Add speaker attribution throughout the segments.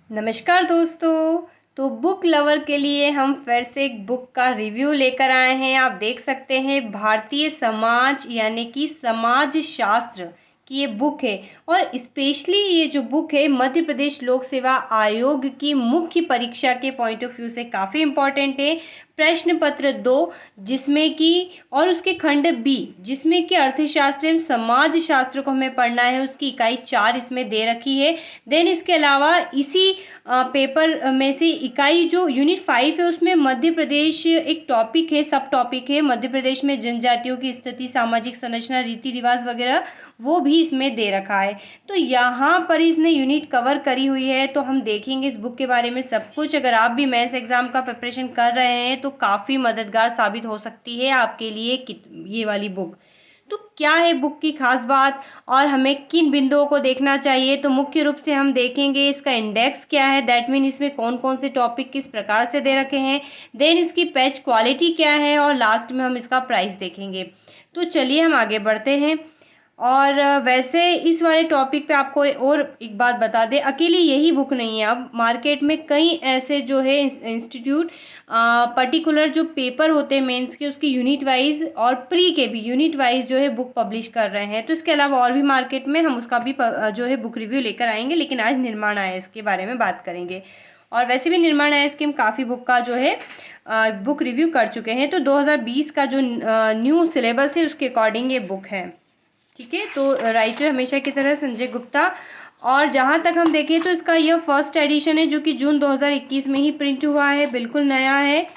Speaker 1: नमस्कार दोस्तों। तो बुक लवर के लिए हम फिर से एक बुक का रिव्यू लेकर आए हैं। आप देख सकते हैं भारतीय समाज यानी कि समाज शास्त्र की ये बुक है और स्पेशली ये जो बुक है मध्य प्रदेश लोक सेवा आयोग की मुख्य परीक्षा के पॉइंट ऑफ व्यू से काफ़ी इम्पॉर्टेंट है। प्रश्न पत्र 2 जिसमें कि और उसके खंड बी जिसमें कि अर्थशास्त्र एवं समाज शास्त्र को हमें पढ़ना है, उसकी इकाई 4 इसमें दे रखी है। देन इसके अलावा इसी पेपर में से इकाई जो यूनिट 5 है उसमें मध्य प्रदेश एक टॉपिक है, सब टॉपिक है मध्य प्रदेश में जनजातियों की स्थिति, सामाजिक संरचना, रीति रिवाज वगैरह, वो भी इसमें दे रखा है। तो यहाँ पर इसने यूनिट कवर करी हुई है, तो हम देखेंगे इस बुक के बारे में सब कुछ। अगर आप भी मेंस एग्जाम का प्रिपरेशन कर रहे हैं तो काफ़ी मददगार साबित हो सकती है आपके लिए ये वाली बुक। तो क्या है बुक की खास बात और हमें किन बिंदुओं को देखना चाहिए, तो मुख्य रूप से हम देखेंगे इसका इंडेक्स क्या है, दैट मीन इसमें कौन कौन से टॉपिक किस प्रकार से दे रखे हैं। देन इसकी पेज क्वालिटी क्या है और लास्ट में हम इसका प्राइस देखेंगे। तो चलिए हम आगे बढ़ते हैं। और वैसे इस वाले टॉपिक पे आपको और एक बात बता दें, अकेली यही बुक नहीं है। अब मार्केट में कई ऐसे जो है इंस्टीट्यूट पर्टिकुलर जो पेपर होते हैं मेंस के, उसके यूनिट वाइज और प्री के भी यूनिट वाइज जो है बुक पब्लिश कर रहे हैं। तो इसके अलावा और भी मार्केट में हम उसका भी जो है बुक रिव्यू लेकर आएंगे, लेकिन आज निर्माण आयस के बारे में बात करेंगे। और वैसे भी निर्माण आयस के हम काफ़ी बुक का जो है बुक रिव्यू कर चुके हैं। तो 2020 का जो न्यू सिलेबस है उसके अकॉर्डिंग ये बुक है। ठीक है, तो राइटर हमेशा की तरह संजय गुप्ता। और जहाँ तक हम देखें तो इसका यह फर्स्ट एडिशन है जो कि जून 2021 में ही प्रिंट हुआ है, बिल्कुल नया है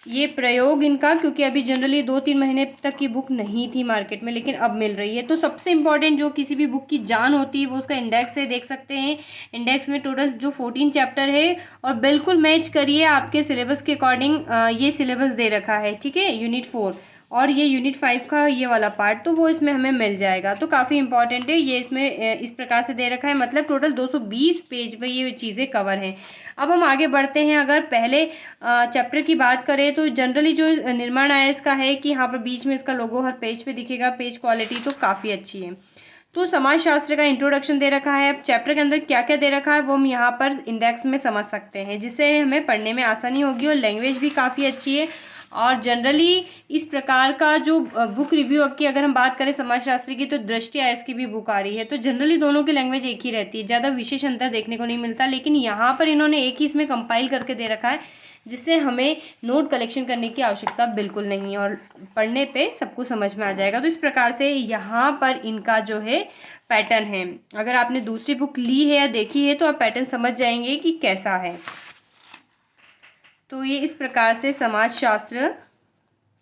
Speaker 1: ये प्रयोग इनका, क्योंकि अभी जनरली 2-3 महीने तक की बुक नहीं थी मार्केट में, लेकिन अब मिल रही है। तो सबसे इम्पॉर्टेंट जो किसी भी बुक की जान होती है वो उसका इंडेक्स है, देख सकते हैं। इंडेक्स में टोटल जो 14 चैप्टर है और बिल्कुल मैच करिए आपके सिलेबस के अकॉर्डिंग ये सिलेबस दे रखा है। ठीक है, यूनिट 4 और ये यूनिट 5 का ये वाला पार्ट, तो वो इसमें हमें मिल जाएगा। तो काफ़ी इंपॉर्टेंट है ये, इसमें इस प्रकार से दे रखा है, मतलब टोटल 220 पेज में ये चीज़ें कवर हैं। अब हम आगे बढ़ते हैं। अगर पहले चैप्टर की बात करें तो जनरली जो निर्माण आयस का है कि यहाँ पर बीच में इसका लोगो हर पेज पे दिखेगा, पेज क्वालिटी तो काफ़ी अच्छी है। तो समाज शास्त्र का इंट्रोडक्शन दे रखा है। अब चैप्टर के अंदर क्या क्या दे रखा है वो हम यहाँ पर इंडेक्स में समझ सकते हैं, जिससे हमें पढ़ने में आसानी होगी और लैंग्वेज भी काफ़ी अच्छी है। और जनरली इस प्रकार का जो बुक रिव्यू की अगर हम बात करें समाजशास्त्री की, तो दृष्टि आयस की भी बुक आ रही है, तो जनरली दोनों की लैंग्वेज एक ही रहती है, ज़्यादा विशेष अंतर देखने को नहीं मिलता। लेकिन यहाँ पर इन्होंने एक ही इसमें कंपाइल करके दे रखा है, जिससे हमें नोट कलेक्शन करने की आवश्यकता बिल्कुल नहीं है और पढ़ने पे सब कुछ समझ में आ जाएगा। तो इस प्रकार से यहाँ पर इनका जो है पैटर्न है। अगर आपने दूसरी बुक ली है या देखी है तो आप पैटर्न समझ जाएंगे कि कैसा है। तो ये इस प्रकार से समाज शास्त्र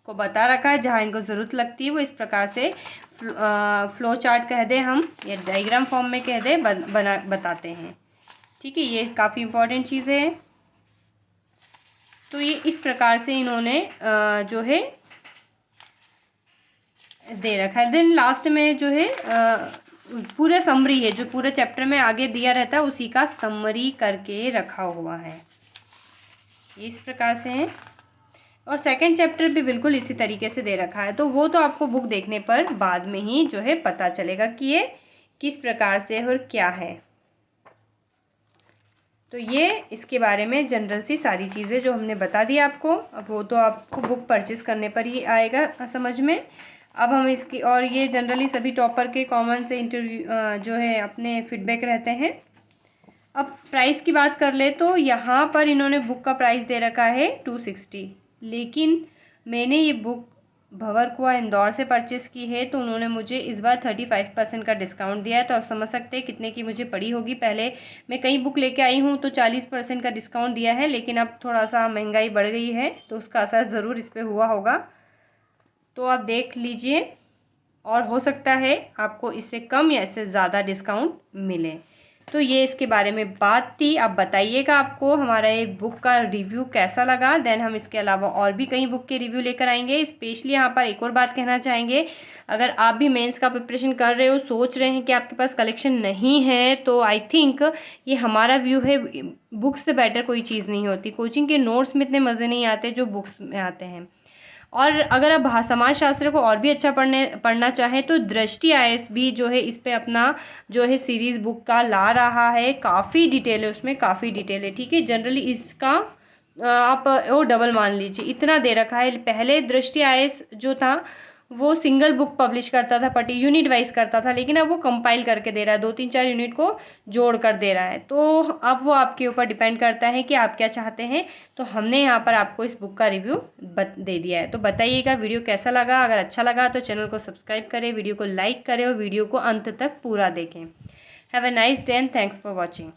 Speaker 1: को बता रखा है, जहाँ इनको ज़रूरत लगती है वो इस प्रकार से फ्लो चार्ट कह दें हम या डायग्राम फॉर्म में कह दें बताते हैं। ठीक है, ये काफ़ी इम्पोर्टेंट चीज़ें हैं। तो ये इस प्रकार से इन्होंने जो है दे रखा है। देन लास्ट में जो है पूरा समरी है, जो पूरे चैप्टर में आगे दिया रहता है उसी का समरी करके रखा हुआ है, इस प्रकार से है। और सेकंड चैप्टर भी बिल्कुल इसी तरीके से दे रखा है, तो वो तो आपको बुक देखने पर बाद में ही जो है पता चलेगा कि ये किस प्रकार से और क्या है। तो ये इसके बारे में जनरल सी सारी चीज़ें जो हमने बता दी आपको, अब वो तो आपको बुक परचेज़ करने पर ही आएगा समझ में। अब हम इसकी, और ये जनरली सभी टॉपर के कॉमन से इंटरव्यू जो है अपने फीडबैक रहते हैं। अब प्राइस की बात कर ले तो यहाँ पर इन्होंने बुक का प्राइस दे रखा है 260, लेकिन मैंने ये बुक भंवर कुआं इंदौर से परचेस की है, तो उन्होंने मुझे इस बार 35% का डिस्काउंट दिया है। तो आप समझ सकते हैं कितने की मुझे पड़ी होगी। पहले मैं कई बुक लेके आई हूँ तो 40% का डिस्काउंट दिया है, लेकिन अब थोड़ा सा महंगाई बढ़ गई है तो उसका असर ज़रूर इस पर हुआ होगा। तो आप देख लीजिए और हो सकता है आपको इससे कम या इससे ज़्यादा डिस्काउंट मिले। तो ये इसके बारे में बात थी। आप बताइएगा आपको हमारा ये बुक का रिव्यू कैसा लगा। देन हम इसके अलावा और भी कई बुक के रिव्यू लेकर आएंगे। स्पेशली यहाँ पर एक और बात कहना चाहेंगे, अगर आप भी मेंस का प्रिपरेशन कर रहे हो, सोच रहे हैं कि आपके पास कलेक्शन नहीं है, तो आई थिंक ये हमारा व्यू है, बुक्स से बेटर कोई चीज़ नहीं होती। कोचिंग के नोट्स में इतने मज़े नहीं आते जो बुक्स में आते हैं। और अगर आप समाजशास्त्र को और भी अच्छा पढ़ना चाहें तो दृष्टि आईएएस भी जो है इस पे अपना जो है सीरीज़ बुक का ला रहा है। काफ़ी डिटेल है उसमें, काफ़ी डिटेल है, ठीक है। जनरली इसका आप वो डबल मान लीजिए, इतना दे रखा है। पहले दृष्टि आईएएस जो था वो सिंगल बुक पब्लिश करता था, यूनिट वाइज करता था, लेकिन अब वो कंपाइल करके दे रहा है, 2 3 4 यूनिट को जोड़ कर दे रहा है। तो अब वो आपके ऊपर डिपेंड करता है कि आप क्या चाहते हैं। तो हमने यहाँ पर आपको इस बुक का रिव्यू दे दिया है। तो बताइएगा वीडियो कैसा लगा। अगर अच्छा लगा तो चैनल को सब्सक्राइब करें, वीडियो को लाइक करें और वीडियो को अंत तक पूरा देखें। Have a nice day and thanks for watching.